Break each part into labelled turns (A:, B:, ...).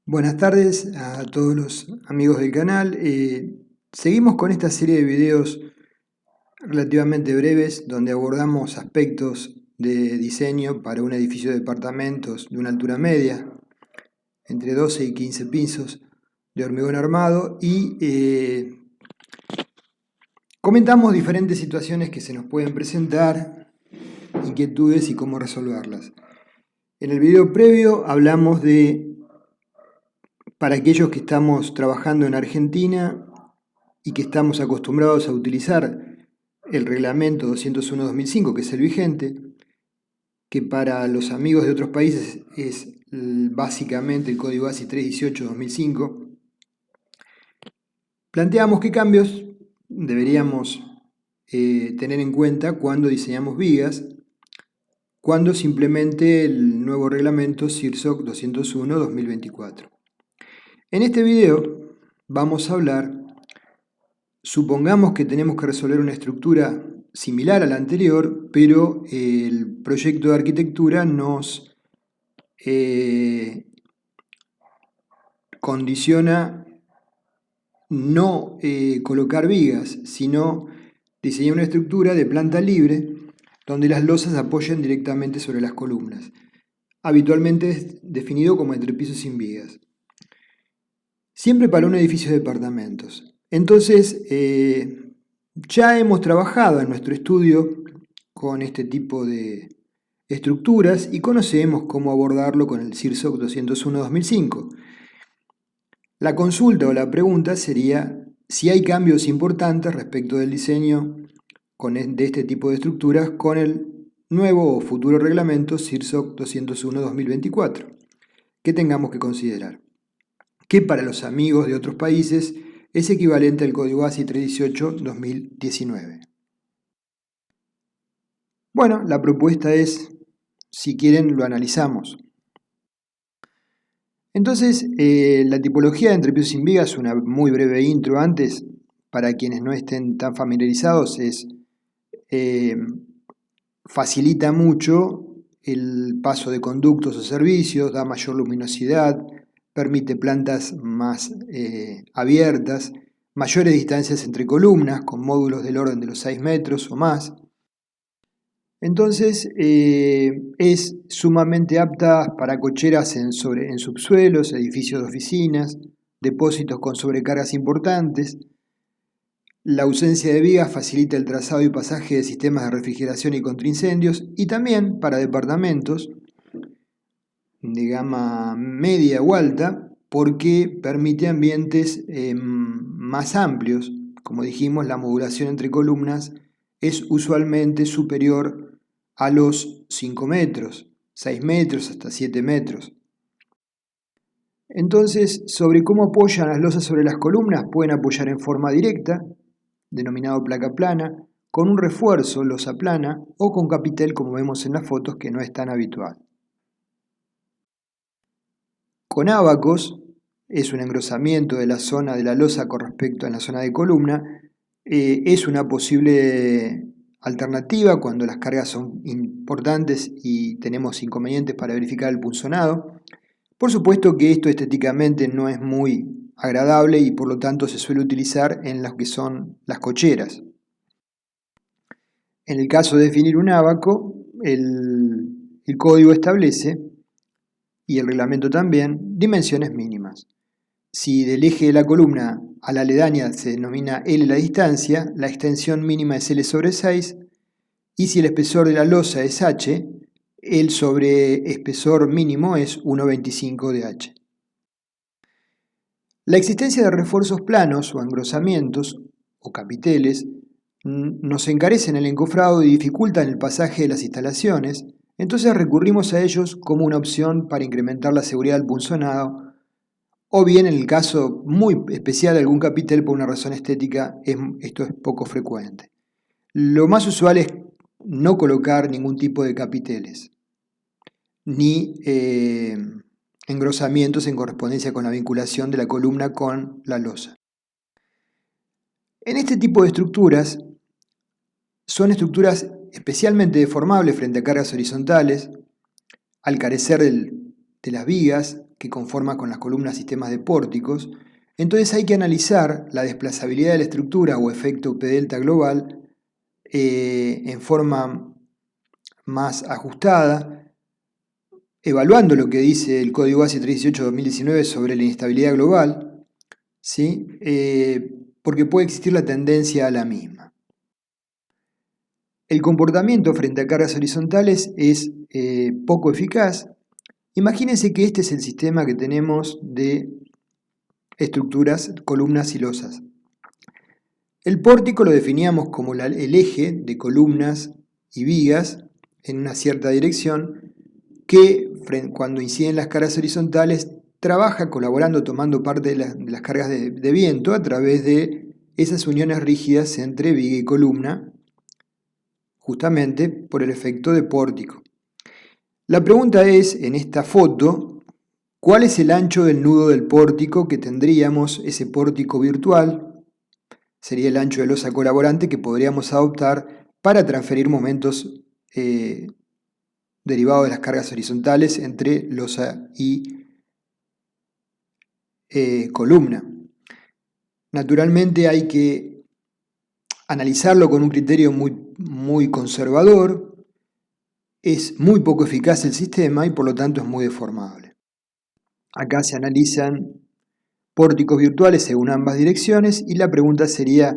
A: Buenas tardes a todos los amigos del canal. Seguimos con esta serie de videos relativamente breves donde abordamos aspectos de diseño para un edificio de departamentos de una altura media, entre 12 y 15 pisos de hormigón armado y comentamos diferentes situaciones que se nos pueden presentar, inquietudes y cómo resolverlas. En el video previo hablamos de, para aquellos que estamos trabajando en Argentina y que estamos acostumbrados a utilizar el reglamento 201/2005, que es el vigente, que para los amigos de otros países es básicamente el código ASI 318/2005, planteamos qué cambios deberíamos tener en cuenta cuando diseñamos vigas, cuando se implemente el nuevo reglamento CIRSOC 201/2024. En este video vamos a hablar, supongamos que tenemos que resolver una estructura similar a la anterior, pero el proyecto de arquitectura nos condiciona no colocar vigas, sino diseñar una estructura de planta libre donde las losas apoyen directamente sobre las columnas. Habitualmente es definido como entrepiso sin vigas. Siempre para un edificio de departamentos. Entonces, ya hemos trabajado en nuestro estudio con este tipo de estructuras y conocemos cómo abordarlo con el CIRSOC 201/2005. La consulta o la pregunta sería si hay cambios importantes respecto del diseño de este tipo de estructuras con el nuevo o futuro reglamento CIRSOC 201/2024 que tengamos que considerar, que para los amigos de otros países es equivalente al código ASI 318/2019. Bueno, la propuesta es, si quieren, lo analizamos. Entonces, la tipología de entrepiso sin vigas, una muy breve intro antes, para quienes no estén tan familiarizados, facilita mucho el paso de conductos o servicios, da mayor luminosidad, permite plantas más abiertas, mayores distancias entre columnas, con módulos del orden de los 6 metros o más. Entonces, es sumamente apta para cocheras en subsuelos, edificios de oficinas, depósitos con sobrecargas importantes. La ausencia de vigas facilita el trazado y pasaje de sistemas de refrigeración y contraincendios, y también para departamentos de gama media o alta, porque permite ambientes más amplios. Como dijimos, la modulación entre columnas es usualmente superior a los 5 metros, 6 metros hasta 7 metros. Entonces, sobre cómo apoyan las losas sobre las columnas, pueden apoyar en forma directa, denominado placa plana, con un refuerzo, losa plana, o con capitel, como vemos en las fotos, que no es tan habitual. Con ábacos, es un engrosamiento de la zona de la losa con respecto a la zona de columna, es una posible alternativa cuando las cargas son importantes y tenemos inconvenientes para verificar el punzonado. Por supuesto que esto estéticamente no es muy agradable y por lo tanto se suele utilizar en lo que son las cocheras. En el caso de definir un ábaco, el código establece, y el reglamento también, dimensiones mínimas. Si del eje de la columna a la aledaña se denomina L la distancia, la extensión mínima es L sobre 6, y si el espesor de la losa es H, el sobreespesor mínimo es 1,25 de H. La existencia de refuerzos planos o engrosamientos o capiteles nos encarecen el encofrado y dificultan el pasaje de las instalaciones, entonces recurrimos a ellos como una opción para incrementar la seguridad del punzonado, o bien en el caso muy especial de algún capitel por una razón estética, esto es poco frecuente. Lo más usual es no colocar ningún tipo de capiteles, ni engrosamientos en correspondencia con la vinculación de la columna con la losa. En este tipo de estructuras, son estructuras especialmente deformables frente a cargas horizontales, al carecer de las vigas, que conforma con las columnas sistemas de pórticos, entonces hay que analizar la desplazabilidad de la estructura o efecto P delta global en forma más ajustada, evaluando lo que dice el Código ASI 318-2019 sobre la inestabilidad global, ¿sí? Porque puede existir la tendencia a la misma. El comportamiento frente a cargas horizontales es poco eficaz. Imagínense que este es el sistema que tenemos de estructuras, columnas y losas. El pórtico lo definíamos como el eje de columnas y vigas en una cierta dirección que cuando inciden las cargas horizontales trabaja colaborando, tomando parte de las cargas de viento a través de esas uniones rígidas entre viga y columna, justamente por el efecto de pórtico. La pregunta es, en esta foto, ¿cuál es el ancho del nudo del pórtico que tendríamos, ese pórtico virtual? Sería el ancho de losa colaborante que podríamos adoptar para transferir momentos derivados de las cargas horizontales entre losa y columna. Naturalmente hay que analizarlo con un criterio muy conservador. Es muy poco eficaz el sistema y por lo tanto es muy deformable. Acá se analizan pórticos virtuales según ambas direcciones y la pregunta sería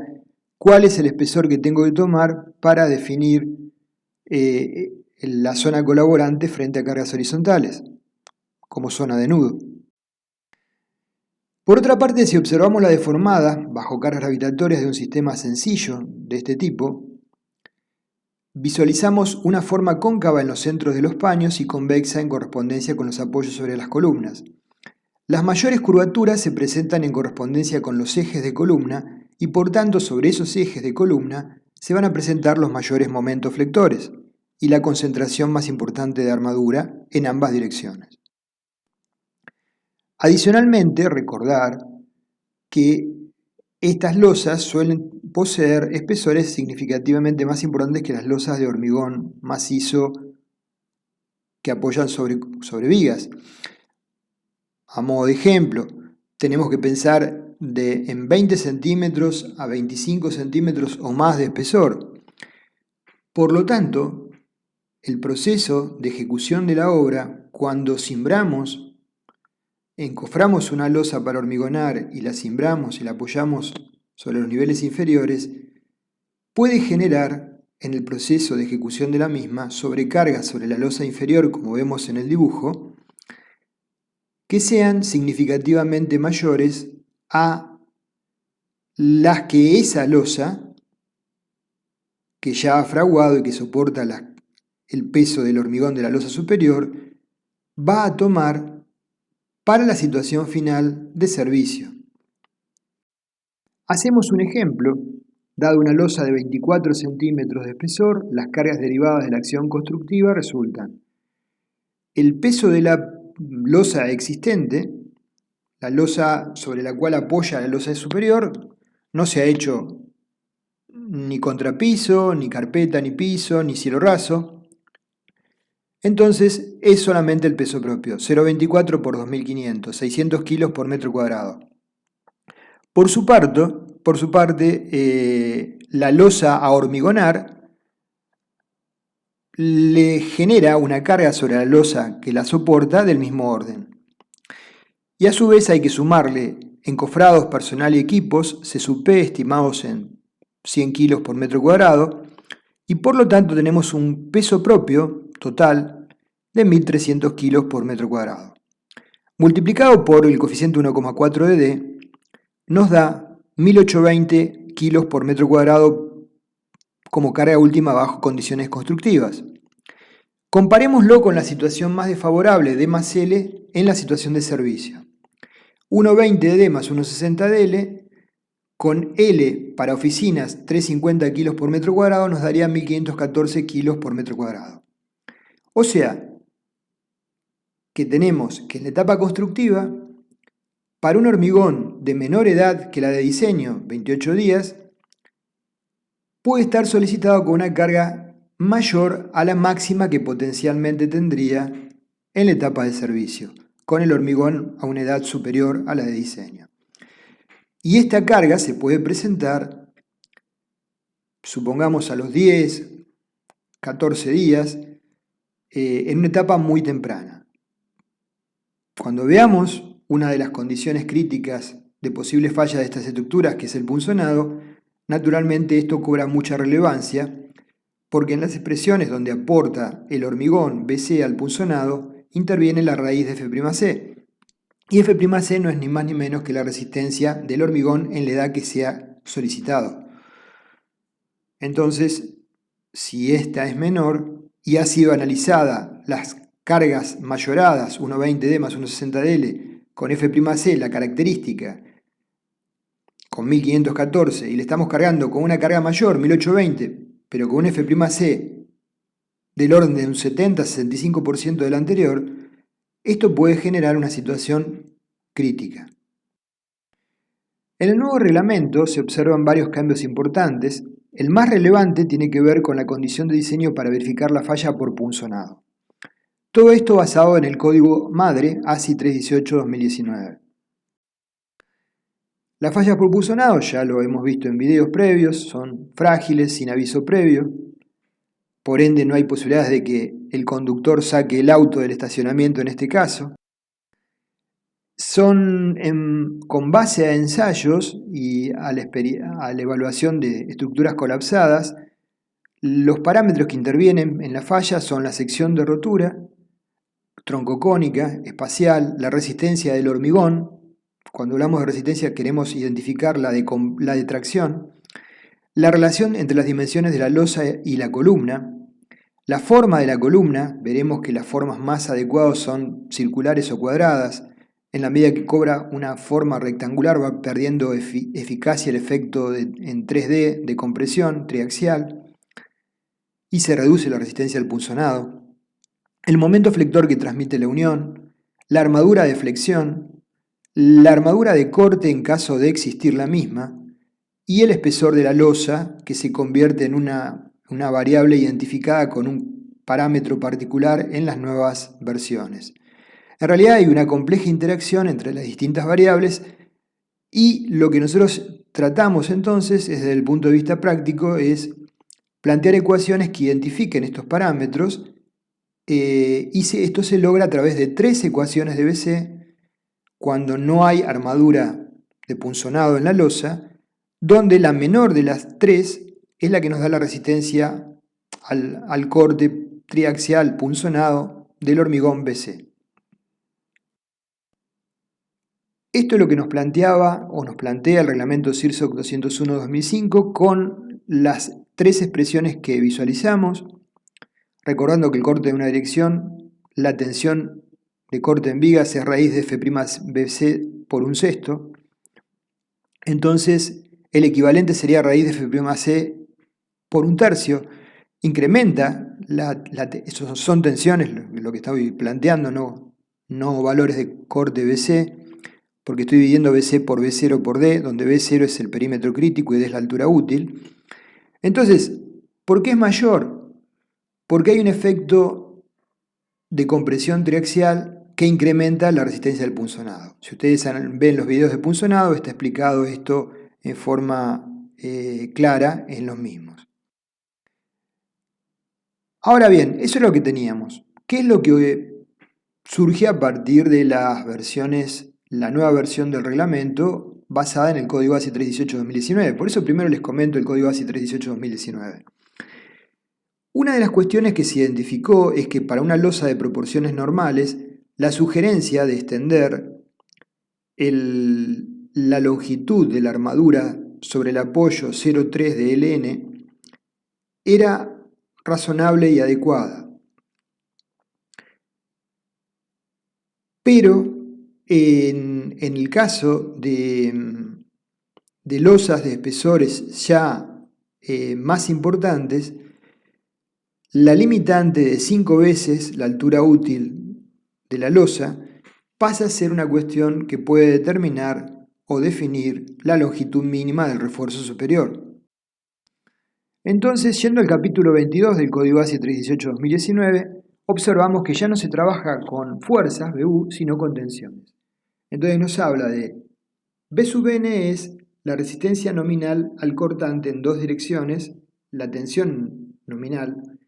A: ¿cuál es el espesor que tengo que tomar para definir la zona colaborante frente a cargas horizontales como zona de nudo? Por otra parte, si observamos la deformada bajo cargas gravitatorias de un sistema sencillo de este tipo, visualizamos una forma cóncava en los centros de los paños y convexa en correspondencia con los apoyos sobre las columnas. Las mayores curvaturas se presentan en correspondencia con los ejes de columna y por tanto sobre esos ejes de columna se van a presentar los mayores momentos flectores y la concentración más importante de armadura en ambas direcciones. Adicionalmente, recordar que estas losas suelen poseer espesores significativamente más importantes que las losas de hormigón macizo que apoyan sobre vigas. A modo de ejemplo, tenemos que pensar en 20 centímetros a 25 centímetros o más de espesor. Por lo tanto, el proceso de ejecución de la obra, cuando cimbramos, encoframos una losa para hormigonar y la cimbramos y la apoyamos sobre los niveles inferiores, puede generar en el proceso de ejecución de la misma sobrecargas sobre la losa inferior, como vemos en el dibujo, que sean significativamente mayores a las que esa losa, que ya ha fraguado y que soporta el peso del hormigón de la losa superior, va a tomar para la situación final de servicio. Hacemos un ejemplo. Dado una losa de 24 centímetros de espesor, las cargas derivadas de la acción constructiva resultan: el peso de la losa existente, la losa sobre la cual apoya la losa superior, no se ha hecho ni contrapiso, ni carpeta, ni piso, ni cielo raso. Entonces es solamente el peso propio, 0,24 por 2.500, 600 kilos por metro cuadrado. Por su parte, la losa a hormigonar le genera una carga sobre la losa que la soporta del mismo orden. Y a su vez hay que sumarle encofrados, personal y equipos, CSUP estimados en 100 kilos por metro cuadrado, y por lo tanto tenemos un peso propio total de 1.300 kilos por metro cuadrado. Multiplicado por el coeficiente 1,4 de D, nos da 1.820 kilos por metro cuadrado como carga última bajo condiciones constructivas. Comparémoslo con la situación más desfavorable D más L en la situación de servicio. 1,20 de D más 1,60 de L, con L para oficinas 350 kilos por metro cuadrado nos daría 1.514 kilos por metro cuadrado. O sea, que tenemos que en la etapa constructiva, para un hormigón de menor edad que la de diseño, 28 días, puede estar solicitado con una carga mayor a la máxima que potencialmente tendría en la etapa de servicio. con el hormigón a una edad superior a la de diseño. Y esta carga se puede presentar, supongamos a los 10, 14 días, en una etapa muy temprana. Cuando veamos una de las condiciones críticas de posibles fallas de estas estructuras, que es el punzonado, naturalmente esto cobra mucha relevancia, porque en las expresiones donde aporta el hormigón BC al punzonado, interviene la raíz de F'C. Y F'C no es ni más ni menos que la resistencia del hormigón en la edad que sea solicitado. Entonces, si esta es menor y ha sido analizada las cargas mayoradas 1,20D más 1,60DL con F'C, la característica, con 1514, y le estamos cargando con una carga mayor, 1820, pero con un F'C del orden de un 70-65% del anterior, esto puede generar una situación crítica. En el nuevo reglamento se observan varios cambios importantes. El más relevante tiene que ver con la condición de diseño para verificar la falla por punzonado. Todo esto basado en el código madre ASI 318-2019. Las fallas por punzonado, ya lo hemos visto en videos previos, son frágiles, sin aviso previo. Por ende, no hay posibilidades de que el conductor saque el auto del estacionamiento en este caso. Son con base a ensayos y a la evaluación de estructuras colapsadas, los parámetros que intervienen en la falla son la sección de rotura, troncocónica, espacial, la resistencia del hormigón. Cuando hablamos de resistencia queremos identificar la de tracción, la relación entre las dimensiones de la losa y la columna, la forma de la columna. Veremos que las formas más adecuadas son circulares o cuadradas. En la medida que cobra una forma rectangular va perdiendo eficacia el efecto en 3D de compresión triaxial y se reduce la resistencia al punzonado. El momento flector que transmite la unión, la armadura de flexión, la armadura de corte en caso de existir la misma y el espesor de la losa, que se convierte en una variable identificada con un parámetro particular en las nuevas versiones. En realidad hay una compleja interacción entre las distintas variables y lo que nosotros tratamos entonces, desde el punto de vista práctico, es plantear ecuaciones que identifiquen estos parámetros y esto se logra a través de 3 ecuaciones de BC cuando no hay armadura de punzonado en la losa, donde la menor de las 3 es la que nos da la resistencia al corte triaxial punzonado del hormigón BC. Esto es lo que nos planteaba o nos plantea el reglamento CIRSOC 201-2005 con las 3 expresiones que visualizamos, recordando que el corte de una dirección, la tensión de corte en vigas es raíz de F'Bc por un sexto. Entonces, el equivalente sería raíz de F'C por un tercio. Incrementa, eso son tensiones, lo que estoy planteando, no valores de corte BC, porque estoy dividiendo BC por B0 por D, donde B0 es el perímetro crítico y D es la altura útil. Entonces, ¿por qué es mayor? Porque hay un efecto de compresión triaxial que incrementa la resistencia del punzonado. Si ustedes ven los videos de punzonado, está explicado esto en forma clara en los mismos. Ahora bien, eso es lo que teníamos. ¿Qué es lo que surge a partir de las versiones, la nueva versión del reglamento basada en el código ASI 318-2019? Por eso primero les comento el código ASI 318-2019. Una de las cuestiones que se identificó es que para una losa de proporciones normales, la sugerencia de extender la longitud de la armadura sobre el apoyo 0,3 de LN era razonable y adecuada. Pero en el caso de losas de espesores ya más importantes, la limitante de 5 veces la altura útil de la losa pasa a ser una cuestión que puede determinar o definir la longitud mínima del refuerzo superior. Entonces, yendo al capítulo 22 del Código ASI 318-2019, observamos que ya no se trabaja con fuerzas, BU, sino con tensiones. Entonces nos habla de B sub n es la resistencia nominal al cortante en dos direcciones, la tensión nominal.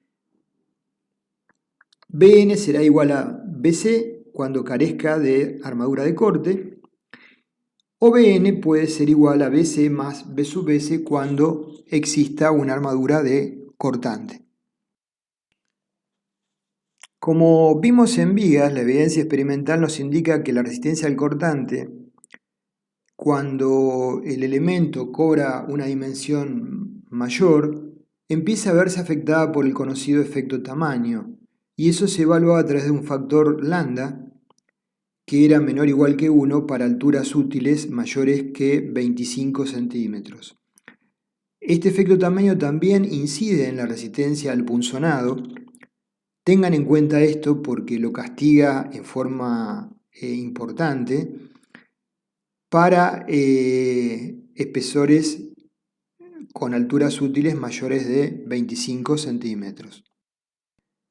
A: Bn será igual a Bc cuando carezca de armadura de corte, o Bn puede ser igual a Bc más B sub S cuando exista una armadura de cortante. Como vimos en vigas, la evidencia experimental nos indica que la resistencia al cortante, cuando el elemento cobra una dimensión mayor, empieza a verse afectada por el conocido efecto tamaño, y eso se evaluaba a través de un factor lambda, que era menor o igual que 1 para alturas útiles mayores que 25 centímetros. Este efecto tamaño también incide en la resistencia al punzonado. Tengan en cuenta esto porque lo castiga en forma importante para espesores con alturas útiles mayores de 25 centímetros.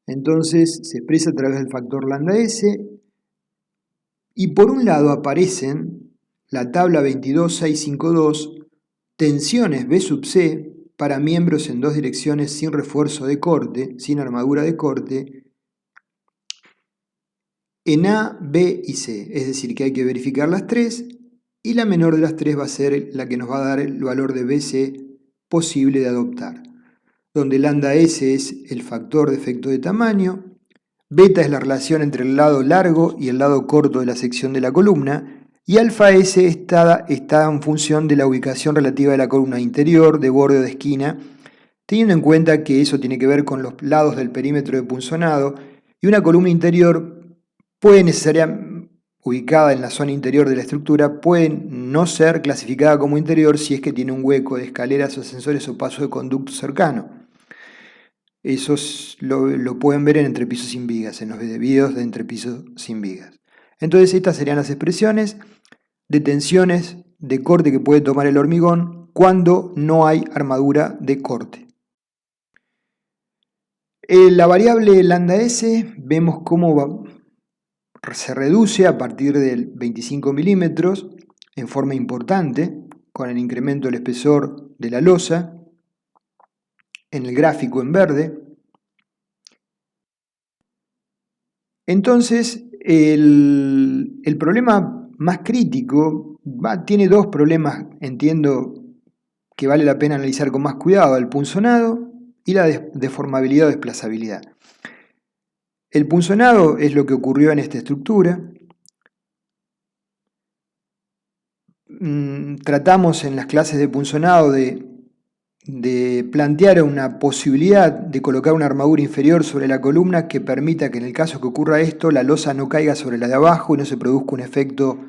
A: Entonces se expresa a través del factor lambda S y por un lado aparecen la tabla 22652, tensiones B sub C para miembros en dos direcciones sin refuerzo de corte, sin armadura de corte, en A, B y C. Es decir, que hay que verificar las tres y la menor de las tres va a ser la que nos va a dar el valor de BC posible de adoptar, donde lambda S es el factor de efecto de tamaño, beta es la relación entre el lado largo y el lado corto de la sección de la columna, y alfa S está en función de la ubicación relativa de la columna interior, de borde o de esquina, teniendo en cuenta que eso tiene que ver con los lados del perímetro de punzonado, y una columna interior puede necesariamente, ubicada en la zona interior de la estructura, puede no ser clasificada como interior si es que tiene un hueco de escaleras o ascensores o paso de conducto cercano. Eso lo pueden ver en entrepiso sin vigas, en los videos de entrepiso sin vigas. Entonces estas serían las expresiones de tensiones de corte que puede tomar el hormigón cuando no hay armadura de corte. La variable lambda S vemos cómo se reduce a partir del 25 milímetros en forma importante con el incremento del espesor de la losa en el gráfico en verde. Entonces el problema más crítico tiene dos problemas, entiendo que vale la pena analizar con más cuidado: el punzonado y la deformabilidad o desplazabilidad. El punzonado es lo que ocurrió en esta estructura. Tratamos en las clases de punzonado de plantear una posibilidad de colocar una armadura inferior sobre la columna que permita que en el caso que ocurra esto, la losa no caiga sobre la de abajo y no se produzca un efecto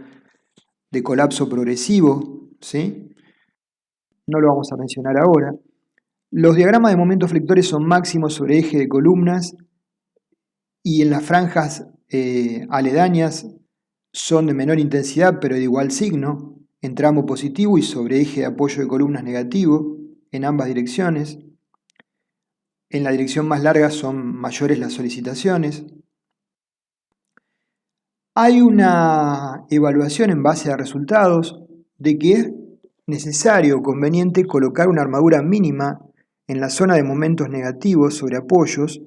A: de colapso progresivo, ¿sí? No lo vamos a mencionar ahora. Los diagramas de momentos flectores son máximos sobre eje de columnas y en las franjas aledañas son de menor intensidad pero de igual signo, en tramo positivo y sobre eje de apoyo de columnas negativo en ambas direcciones. En la dirección más larga son mayores las solicitaciones. Hay una evaluación en base a resultados de que es necesario o conveniente colocar una armadura mínima en la zona de momentos negativos sobre apoyos.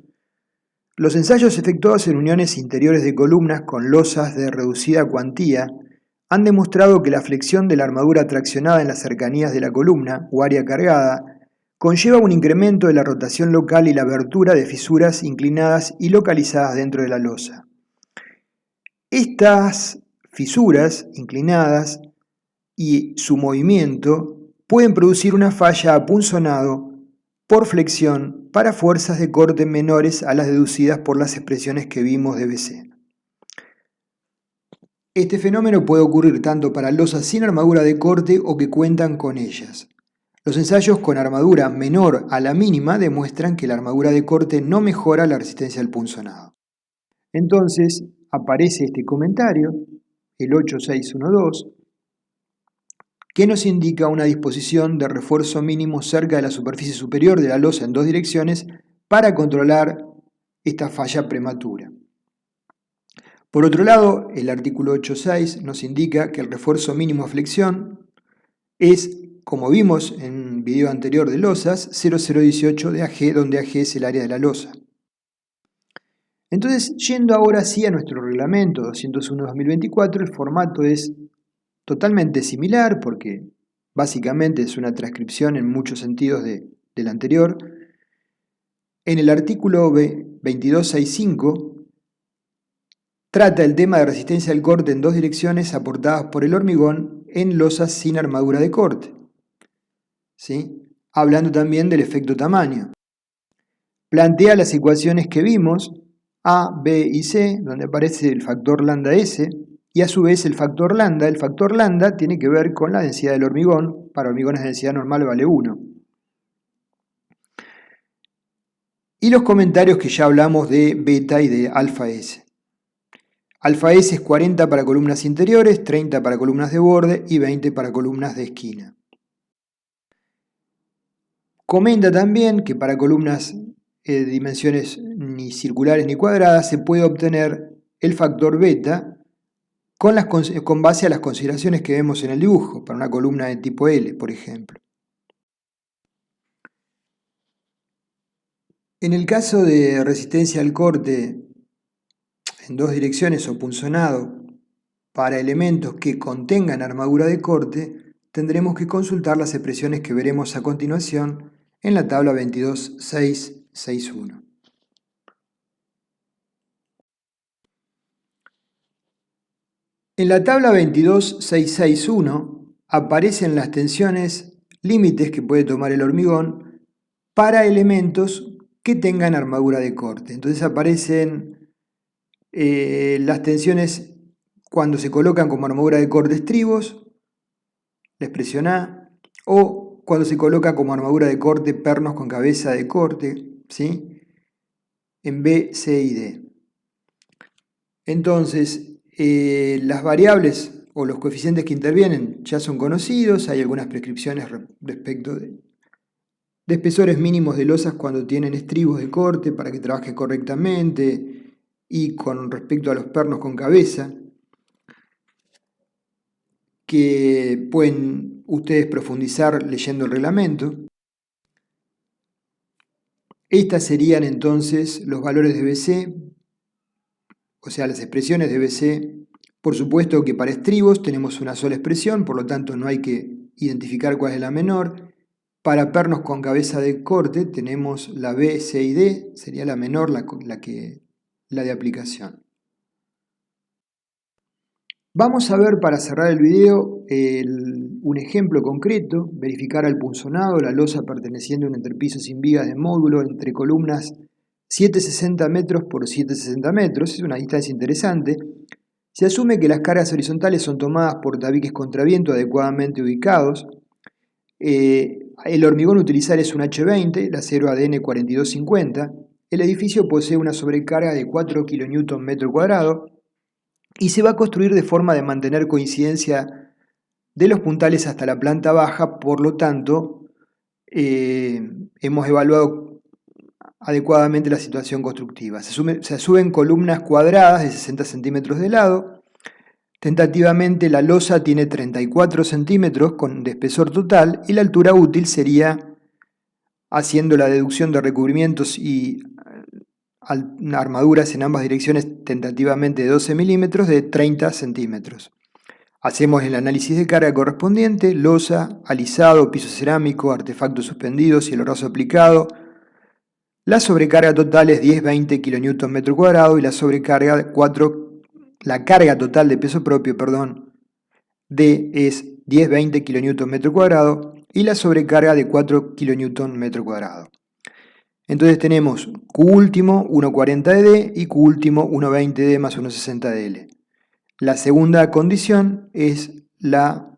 A: Los ensayos efectuados en uniones interiores de columnas con losas de reducida cuantía han demostrado que la flexión de la armadura traccionada en las cercanías de la columna o área cargada conlleva un incremento de la rotación local y la abertura de fisuras inclinadas y localizadas dentro de la losa. Estas fisuras inclinadas y su movimiento pueden producir una falla a punzonado por flexión para fuerzas de corte menores a las deducidas por las expresiones que vimos de BC. Este fenómeno puede ocurrir tanto para losas sin armadura de corte o que cuentan con ellas. Los ensayos con armadura menor a la mínima demuestran que la armadura de corte no mejora la resistencia al punzonado. Entonces aparece este comentario, el 8612, que nos indica una disposición de refuerzo mínimo cerca de la superficie superior de la losa en dos direcciones para controlar esta falla prematura. Por otro lado, el artículo 8.6 nos indica que el refuerzo mínimo a flexión es, como vimos en un video anterior de losas, 0,018 de AG, donde AG es el área de la losa. Entonces, yendo ahora sí a nuestro reglamento 201-2024, el formato es totalmente similar porque básicamente es una transcripción en muchos sentidos del anterior. En el artículo 2265 trata el tema de resistencia al corte en dos direcciones aportadas por el hormigón en losas sin armadura de corte, ¿sí? Hablando también del efecto tamaño. Plantea las ecuaciones que vimos, A, B y C, donde aparece el factor lambda S, y a su vez el factor lambda tiene que ver con la densidad del hormigón. Para hormigones de densidad normal vale 1. Y los comentarios que ya hablamos de beta y de alfa S. Alfa S es 40 para columnas interiores, 30 para columnas de borde y 20 para columnas de esquina. Comenta también que para columnas de dimensiones ni circulares ni cuadradas se puede obtener el factor beta con base a las consideraciones que vemos en el dibujo, para una columna de tipo L, por ejemplo. En el caso de resistencia al corte en dos direcciones o punzonado para elementos que contengan armadura de corte, tendremos que consultar las expresiones que veremos a continuación en la tabla 22.661. En la tabla 22.661 aparecen las tensiones límites que puede tomar el hormigón para elementos que tengan armadura de corte. Entonces aparecen las tensiones cuando se colocan como armadura de corte estribos, la expresión A, o cuando se coloca como armadura de corte pernos con cabeza de corte, ¿sí? En B, C y D. Entonces, las variables o los coeficientes que intervienen ya son conocidos, hay algunas prescripciones respecto de espesores mínimos de losas cuando tienen estribos de corte para que trabaje correctamente y con respecto a los pernos con cabeza, que pueden ustedes profundizar leyendo el reglamento. Estas serían entonces los valores de BC, o sea, las expresiones de BC. Por supuesto que para estribos tenemos una sola expresión, por lo tanto no hay que identificar cuál es la menor. Para pernos con cabeza de corte tenemos la B, C y D, sería la menor, la de aplicación. Vamos a ver para cerrar el video un ejemplo concreto, verificar al punzonado, la losa perteneciente a un entrepiso sin vigas de módulo entre columnas 760 metros por 760 metros, es una distancia interesante. Se asume que las cargas horizontales son tomadas por tabiques contraviento adecuadamente ubicados. El hormigón a utilizar es un H20, el acero ADN 4250. El edificio posee una sobrecarga de 4 kN metro cuadrado y se va a construir de forma de mantener coincidencia de los puntales hasta la planta baja, por lo tanto, hemos evaluado adecuadamente la situación constructiva. Se asumen columnas cuadradas de 60 centímetros de lado. Tentativamente la losa tiene 34 centímetros de espesor total y la altura útil sería, haciendo la deducción de recubrimientos y armaduras en ambas direcciones tentativamente de 12 milímetros, de 30 centímetros. Hacemos el análisis de carga correspondiente, losa, alisado, piso cerámico, artefactos suspendidos y el horrazo aplicado. La sobrecarga total es 10-20 kN metro cuadrado y la carga total de peso propio, D es 10-20 kN metro cuadrado y la sobrecarga de 4 kN metro cuadrado. Entonces tenemos Q último 1,40 de D y Q último 1,20 de D más 1,60 de L. La segunda condición es la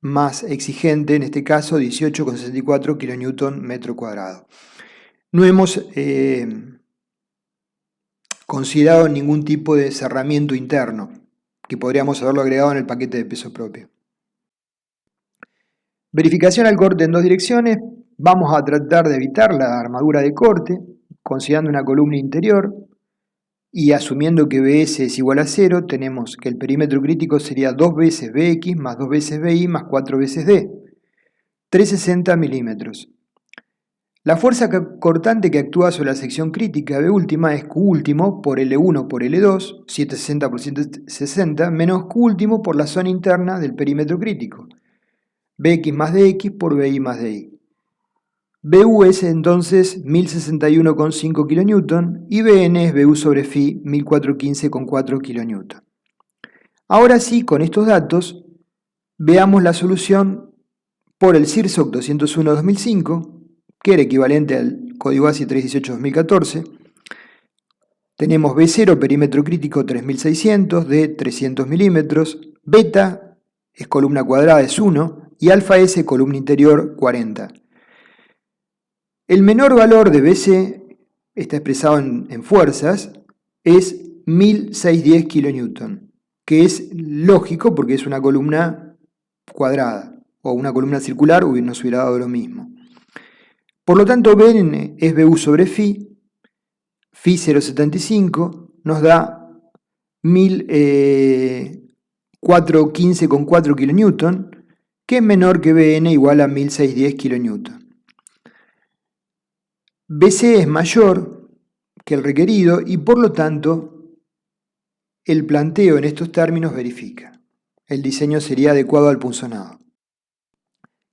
A: más exigente, en este caso 18,64 kN metro cuadrado. No hemos considerado ningún tipo de cerramiento interno, que podríamos haberlo agregado en el paquete de peso propio. Verificación al corte en dos direcciones. Vamos a tratar de evitar la armadura de corte considerando una columna interior y asumiendo que BS es igual a 0, tenemos que el perímetro crítico sería 2 veces BX más 2 veces BY más 4 veces D, 360 milímetros. La fuerza cortante que actúa sobre la sección crítica B última es Q último por L1 por L2, 760 por 760, menos Q último por la zona interna del perímetro crítico, BX más DX por BY más DY. BU es entonces 1061,5 kN y BN es BU sobre Φ 1415,4 kN. Ahora sí, con estos datos, veamos la solución por el CIRSOC 201-2005, que era equivalente al código ASI 318-2014. Tenemos B0, perímetro crítico 3600, D 300 milímetros, beta es columna cuadrada, es 1, y alfa S, columna interior, 40. El menor valor de BC, está expresado en fuerzas, es 1610 kN, que es lógico porque es una columna cuadrada, o una columna circular nos hubiera dado lo mismo. Por lo tanto, BN es BU sobre Φ, Φ 0,75 nos da 1415,4 kN, que es menor que BN igual a 1610 kN. BC es mayor que el requerido y por lo tanto el planteo en estos términos verifica. El diseño sería adecuado al punzonado.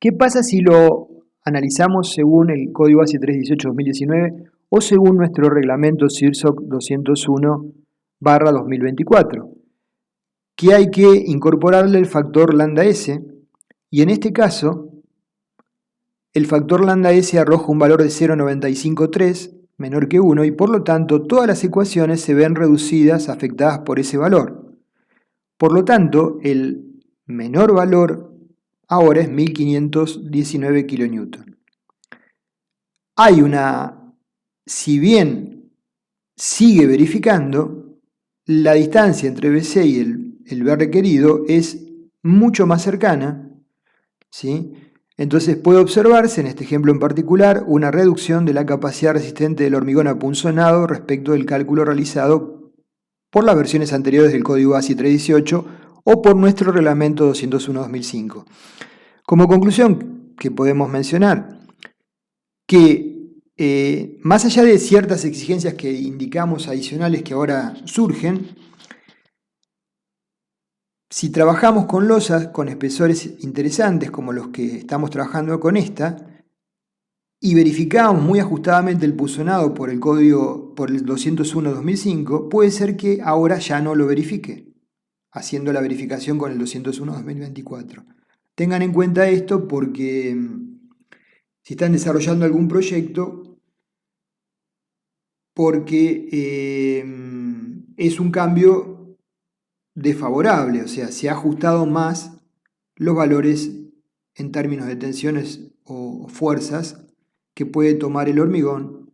A: ¿Qué pasa si lo analizamos según el código ASI 318-2019 o según nuestro reglamento CIRSOC 201/2024? Que hay que incorporarle el factor lambda S y en este caso el factor lambda S arroja un valor de 0,953 menor que 1 y por lo tanto todas las ecuaciones se ven reducidas afectadas por ese valor. Por lo tanto, el menor valor ahora es 1519 kN. Si bien sigue verificando, la distancia entre BC y el B requerido es mucho más cercana, ¿sí? Entonces puede observarse en este ejemplo en particular una reducción de la capacidad resistente del hormigón apunzonado respecto del cálculo realizado por las versiones anteriores del código ASI 318 o por nuestro reglamento 201-2005. Como conclusión que podemos mencionar que más allá de ciertas exigencias que indicamos adicionales que ahora surgen, si trabajamos con losas con espesores interesantes como los que estamos trabajando con esta y verificamos muy ajustadamente el punzonado por el código por el 201-2005, puede ser que ahora ya no lo verifique, haciendo la verificación con el 201-2024. Tengan en cuenta esto porque si están desarrollando algún proyecto, porque es un cambio desfavorable, o sea, se ha ajustado más los valores en términos de tensiones o fuerzas que puede tomar el hormigón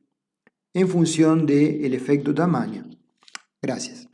A: en función del efecto tamaño. Gracias.